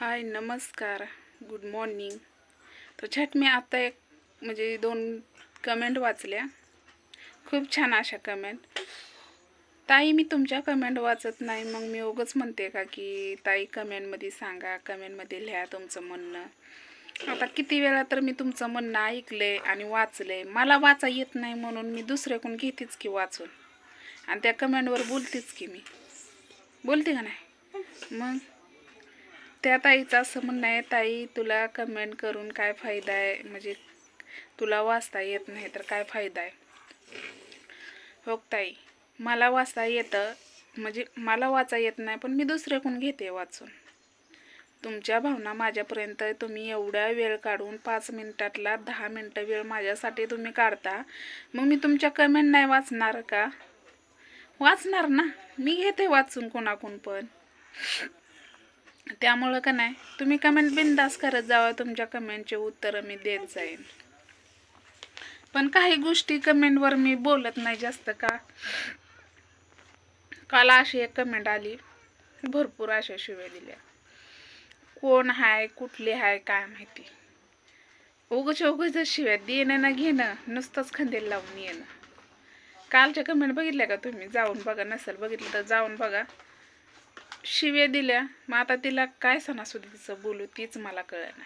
हाय नमस्कार, good morning. तर छाट मी आता एक म्हणजे 2 कमेंट वाचल्या. खूप छान अशा कमेंट. ताई मी तुमच्या कमेंट वाचत नाही, मग मी उगाच म्हणते का की ताई कमेंटमध्ये सांगा, कमेंटमध्ये लिहा तुमचं म्हणणं. आता किती वेळा तर मी तुमचं म्हणणं ऐकलंय आणि वाचलंय. मला वाचा येत नाही म्हणून मी दुसऱ्याकडून घेतेच की वाचून, आणि त्या कमेंटवर बोलतेच की मी बोलते का नाही. मग त्या ताईचं असं म्हणणं आहे, ताई तुला कमेंट करून काय फायदा आहे, म्हणजे तुला वाचता येत नाही तर काय फायदा आहे. हो ताई, मला वाचता येतं, म्हणजे मला वाचा येत नाही पण मी दुसऱ्याकडून घेते वाचून. तुमच्या भावना माझ्यापर्यंत तुम्ही एवढा वेळ काढून 5 मिनिटातला 10 मिनटं वेळ माझ्यासाठी तुम्ही काढता, मग मी तुमच्या कमेंट नाही वाचणार का? वाचणार ना, मी घेते वाचून कोणाकडून पण. त्यामुळं का नाही, तुम्ही कमेंट बिनधास्त करत जावा, तुमच्या कमेंटचे उत्तरं मी देत जाईन. पण काही गोष्टी कमेंटवर मी बोलत नाही जास्त का. काल अशी एक कमेंट आली, भरपूर अशा शिव्या दिल्या. कोण हाय कुठली हाय काय माहिती, उगच शिव्या देणं ना घेणं, नुसतंच खंदेल लावून येणं. कालच्या कमेंट बघितल्या का तुम्ही? जाऊन बघा, नसेल बघितलं तर जाऊन बघा. शिव्या दिल्या, मग आता तिला काय सणासुदीचं बोलू तीच मला कळेना.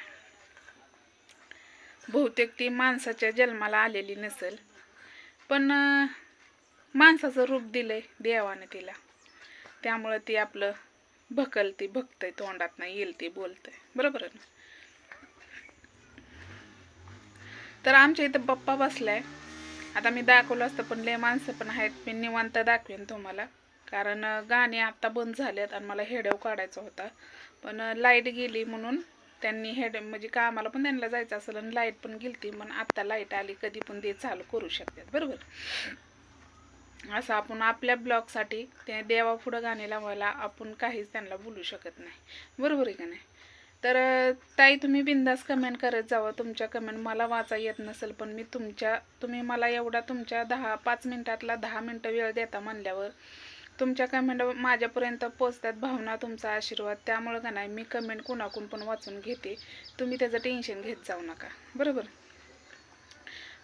बहुतेक ती माणसाच्या जन्माला आलेली नसेल, पण माणसाचं रूप दिलंय देवाने तिला, त्यामुळं ती आपलं भकलती बघतंय, तोंडात नाही येईल ती बोलतंय, बरोबर आहे ना. तर आमच्या इथं बाप्पा बसलाय. आता मी दाखवलं असतं पण लय माणसं पण आहेत, मी निवांत दाखवेन तुम्हाला, कारण गाणी आत्ता बंद झालेत आणि मला हेडेव काढायचा होता. पण लाईट गेली म्हणून त्यांनी म्हणजे कामाला पण त्यांना जायचं असेल आणि लाईट पण गेलती, म्हणून आत्ता लाईट आली, कधी पण ते चालू करू शकतात, बरोबर. असं आपण आपल्या ब्लॉगसाठी ते देवापुढं गाणी लावायला आपण काहीच त्यांना बोलू शकत नाही, बरोबर आहे का नाही. तर ताई तुम्ही बिंदास कमेंट करत जावं. तुमच्या कमेंट मला वाचा येत नसेल पण मी तुम्ही मला एवढा तुमच्या 5 मिनिटातला 10 मिनटं वेळ देता म्हणल्यावर तुमच्या कमेंट माझ्यापर्यंत पोचतात, भावना तुमचा आशीर्वाद. त्यामुळं का नाही, मी कमेंट कोणाकडून पण वाचून घेते, तुम्ही त्याचं टेन्शन घेत जाऊ नका, बरोबर.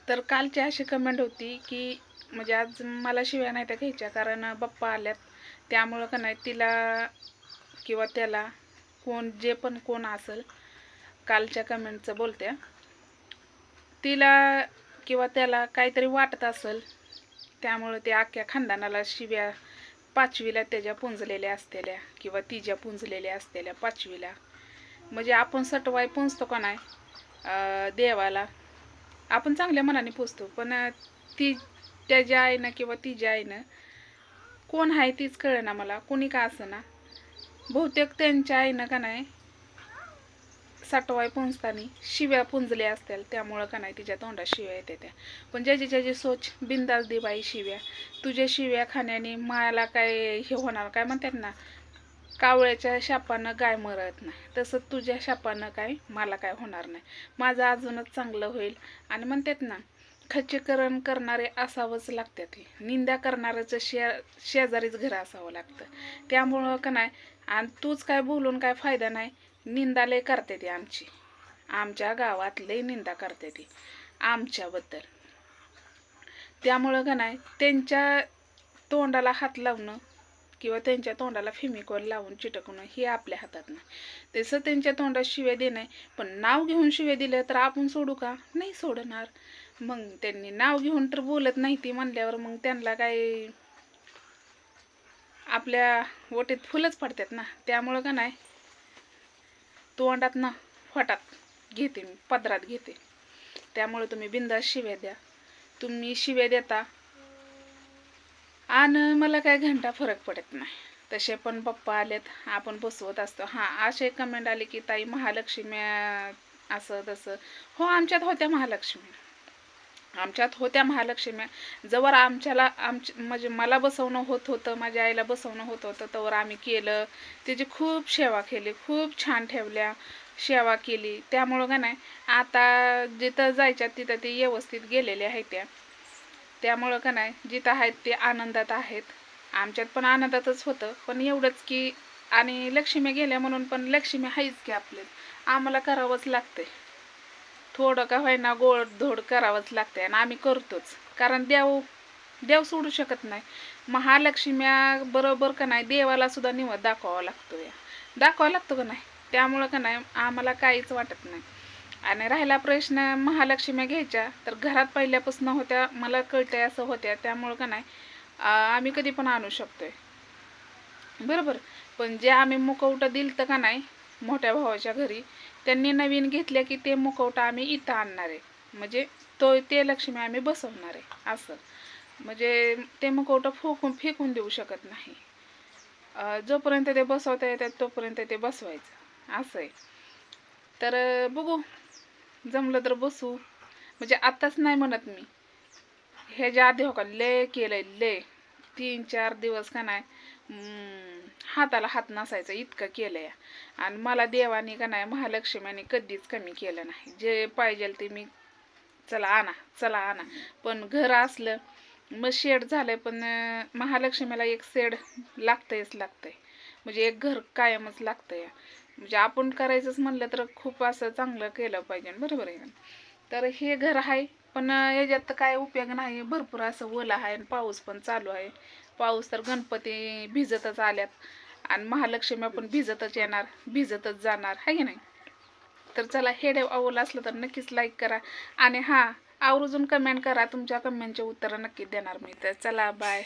तर कालची अशी कमेंट होती की म्हणजे आज मला शिव्या नाही त्या घ्यायच्या, कारण बाप्पा आल्यात, त्यामुळं का नाही तिला किंवा त्याला जे पण कोण असेल, कालच्या कमेंटचं बोलत्या, तिला किंवा त्याला काहीतरी वाटत असेल, त्यामुळं ते अख्ख्या खानदानाला शिव्या 5वीला त्याच्या पुंजलेल्या असतेल्या किंवा तिच्या पुंजलेल्या असतेल्या 5वीला. म्हणजे आपण सटवाय पुंजतो का नाही देवाला, आपण चांगल्या मनाने पुजतो, पण ती त्याच्या आईनं किंवा तिच्या आईनं कोण आहे तीच कळेना मला, कोणी का असं ना, बहुतेक त्यांच्या आईनं का नाही सटवाय पुंजताना शिव्या पुंजल्या असतील, त्यामुळं का नाही तिच्या तोंडात शिव्या येते त्या. पण ज्याची सोच बिंदास दे बाई शिव्या. तुझ्या शिव्या खाण्याने मायाला काय हे होणार, काय म्हणतात ना, कावळ्याच्या शापानं गाय मरत नाही, तसं तुझ्या शापानं काय मला काय होणार नाही, माझं अजूनच चांगलं होईल. आणि म्हणतात ना, खच्चीकरण करणारे असावंच लागतात, निंदा करणाऱ्याचं शेजारीच घर असावं लागतं. त्यामुळं का नाही, आणि तूच काय बोलून काय फायदा नाही, निंदा लय करते ती आमच्या गावात लय निंदा करते ती आमच्याबद्दल. त्यामुळं का नाही, त्यांच्या तोंडाला हात लावणं किंवा त्यांच्या तोंडाला फेमिकॉल लावून चिटकणं हे आपल्या हातात नाही. तसं त्यांच्या तोंडात शिव्या देणं, पण नाव घेऊन शिव्या दिलं तर आपण सोडू का? नाही सोडणार. मग त्यांनी नाव घेऊन तर बोलत नाही ती म्हणल्यावर मग त्यांना काय आपल्या ओटीत फुलंच पडतात ना. त्यामुळं का नाही, तोंडात ना फोटात घेते मी, पदरात घेते. त्यामुळे तुम्ही बिंदास शिव्या द्या. तुम्ही शिव्या देता आणि मला काय घंटा फरक पडत नाही. तसे पण पप्पा आलेत, आपण बसवत असतो. हां, असे कमेंट आले की ताई महालक्ष्मी असं तसं. हो, आमच्यात होत्या महालक्ष्मी, आमच्यात होत्या महालक्ष्म्या. जवळ म्हणजे मला बसवणं होत होतं, माझ्या आईला बसवणं होत होतं, तवर आम्ही केलं. त्याची खूप सेवा केली, खूप छान ठेवल्या, सेवा केली. त्यामुळं का नाही, आता जिथं जायच्या तिथं ते व्यवस्थित गेलेले आहेत त्यामुळं का नाही, जिथं आहेत ते आनंदात आहेत. आमच्यात पण आनंदातच होतं, पण एवढंच की आणि लक्ष्मी गेल्या म्हणून पण लक्ष्मी आहेच की आपले, आम्हाला करावंच लागतंय. थोडं का होईना गोड धोड करावंच लागतंय आणि आम्ही करतोच. कारण देव सोडू शकत नाही. महालक्ष्म्या बरोबर का नाही देवाला सुद्धा निवद दाखवावा लागतो या, दाखवावा लागतो का नाही. त्यामुळं का नाही आम्हाला काहीच वाटत नाही. आणि राहिला प्रश्न महालक्ष्म्या घ्यायच्या, तर घरात पहिल्यापासून होत्या, मला कळतंय असं होत्या, त्यामुळं का नाही आम्ही कधी पण आणू शकतोय, बरोबर. पण जे आम्ही मुखवटं दिलतं का नाही मोठ्या भावाच्या घरी, त्यांनी नवीन घेतल्या की ते मुखवटा आम्ही इथं आणणार आहे. म्हणजे ते लक्ष्मी आम्ही बसवणार आहे असं. म्हणजे ते मुखवटं फेकून देऊ शकत नाही. जोपर्यंत ते बसवता येतात तोपर्यंत ते बसवायचं असं आहे. तर बघू, जमलं तर बसू. म्हणजे आत्ताच नाही म्हणत मी, ह्याच्या आधी हो का लय केलंय, लय 3-4 दिवस का नाही हाताला हात नसायचा इतकं केलंय. आणि मला देवाने का नाही महालक्ष्मीने कधीच कमी केलं नाही. जे पाहिजे ते मी चला आणा चला आणा. पण घर असलं मग शेड झालंय, पण महालक्ष्मीला एक शेड लागतंय. म्हणजे एक घर कायमच लागतंय. म्हणजे आपण करायचंच म्हणलं तर खूप असं चांगलं केलं पाहिजे, बरोबर आहे. तर हे घर आहे, पण याच्यात तर काय उपयोग नाही. भरपूर असं ओलं आहे आणि पाऊस पण चालू आहे. पाऊस तर गणपती भिजतच आल्यात आणि महालक्ष्मी पण भिजतच येणार, भिजतच जाणार, आहे की नाही. तर चला, हे आवडलं असलं तर नक्कीच लाईक करा आणि हां, आवर्जून कमेंट करा. तुमच्या कमेंटचे उत्तरं नक्की देणार मी. तर चला, बाय.